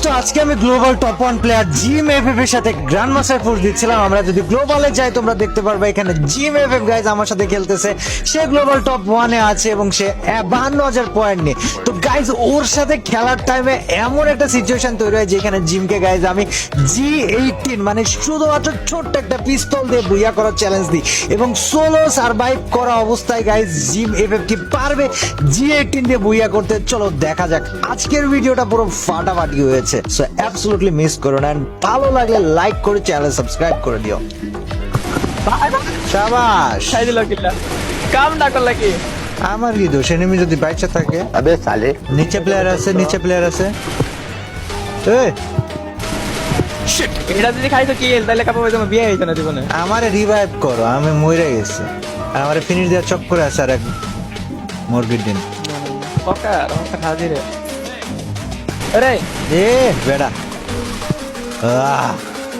তো আজকে আমি global top 1 player gym FF এর সাথে গ্র্যান্ড মাস্টার পুশ দিচ্ছিলাম। আমরা যদি গ্লোবালে যাই তোমরা দেখতে পারবে এখানে জিম এফএফ গাইজ আমার সাথে খেলতেছে। সে গ্লোবাল টপ 1 এ আছে এবং সে 52,000 পয়েন্ট নিয়ে। তো গাইজ ওর সাথে খেলার টাইমে এমন একটা সিচুয়েশন তৈরি হয় যেখানে জিমকে গাইজ আমি G18 মানে শুধুমাত্র ছোট্ট একটা পিস্তল দিয়ে বুইয়া করার চ্যালেঞ্জ দিই এবং সোলো সার্ভাইভ করা অবস্থায় গাইজ জিম এফএফ কি পারবে G18 দিয়ে বুইয়া করতে? চলো দেখা যাক। আজকের ভিডিওটা পুরো ফাটাফাটি হয়েছে, সো অ্যাবসলিউটলি মিস করো না। ভালো লাগলে লাইক করে চ্যানেল সাবস্ক্রাইব করে দিও। শাবাশ, খাই দিল কিল্লা কাম না করলা কি আমার কি দোষ? এনিমি যদি বাইচা থাকে। अबे साले নিচে প্লেয়ার আছে, নিচে প্লেয়ার আছে। এই এটা যদি খাইতো কি তাহলে কাপড় তোমার বিয়ে হইতো না জীবনে। আমারে রিভাইভ করো, আমি মইরা গেছি। আর আমারে ফিনিশ দেওয়ার চক করে আছে আর এক মুরগির ডিম। পকা রমটা খাজি রে আরে এ বেড়া,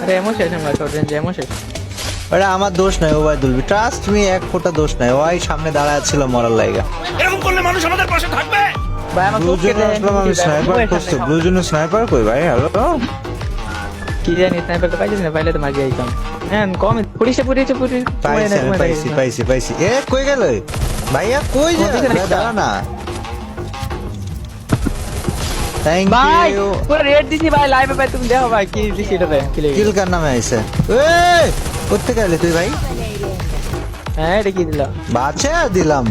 আরে এমন শেষ আমরা শর্ট রেঞ্জ এমন শেষ ওটা আমার দোষ নাই ওবায়দুল, ট্রাস্ট মি, এক ফোঁটা দোষ নাই। ওই সামনে দাঁড়ায় ছিল মরার লাইগা। এরকম করলে মানুষ আমাদের পাশে থাকবে। ভাই আমার ব্লু কোকে জোনে আসলাম আমি, স্নাইপার করছি। ব্লু জোনে স্নাইপার কই ভাই? হ্যালো কি জানি স্নাইপার তো পাইছিস না, পাইলে তো মারি যাইতাম। হ্যাঁ কম পুলিশে পাইছি আমি, পাইছি পাইছি পাইছি। এ কই গেল ভাইয়া? কই আমার পিছনে যা? একটা। দাঁড়া না। থ্যাংক ভাই ইউ। পুরো রেড দিছি ভাই, লাইভে ভাই তুমি দেখো ভাই কি দিছি এটাতে কিল কার নামে আইছে? এই করতে গেলে তুই ভাই? হ্যাঁ এটা কি দিলা বাঁচে দিলাম।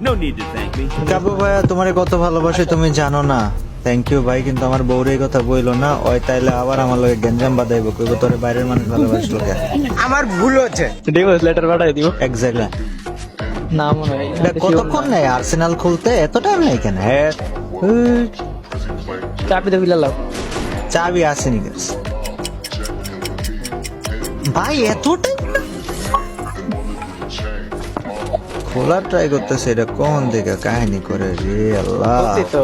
No need to thank me. কাবু ভাইয়া তোমারে কত ভালোবাসে তুমি জানো না। থ্যাংক ইউ ভাই, কিন্তু আমার বউর এই কথা বইলো না। ওই তাইলে আবার আমার লগে গেঞ্জাম বাদাইব, কইব তোরে বাইরের মানুষ ভালোবাসলো কে। আমার ভুল হচ্ছে। ডিভোর্স লেটার পাঠাই দিব এক্স্যাক্টলি। না মনে হয় এটা কতক্ষণ নেই আর্সেনাল খুলতে? এত টাইম নেই কেন? হ্যাঁ চাপি দিয়ে বিলালাও চাবি আসেনি গাইস ভাই, এত টাইম খোলা ট্রাই করতেছে। এটা কোন দিকে কাহিনী করে রে আল্লাহ। তো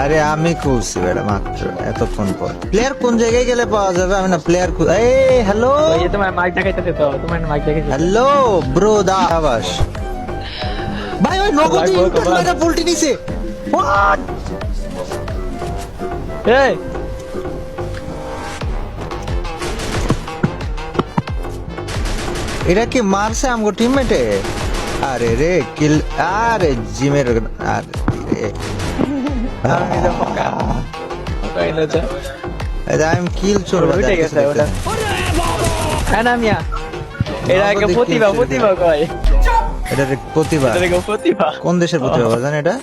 আরে আমি খুলছি বেটা মাত্র এতক্ষণ পর। প্লেয়ার কোন জায়গায় গেলে পাওয়া যাবে? আমি না প্লেয়ার এই হ্যালো ওই যে তোমার মাইক দেখাইতেছে তো, তোমার মাইক দেখাইতেছে হ্যালো ব্রো দা আবাস ভাই। ওই নগদ ভাই, ইন্টার ভাই। মেরা পোল্টি নিছে। হোয়াট? এই এটা কি মারছে আমগো টিমমেটে? আরে রে কিল, আরে জিমের আরে রে। আমি তো পকা কইলো যা আই এম কিল চোর উঠে গেছে ওটা। হ্যাঁ না মিয়া, এটা একটা প্রতিভা কয়, এটা প্রতিভা। এটা একটা প্রতিভা। কোন দেশের প্রতিভা জানেন এটা?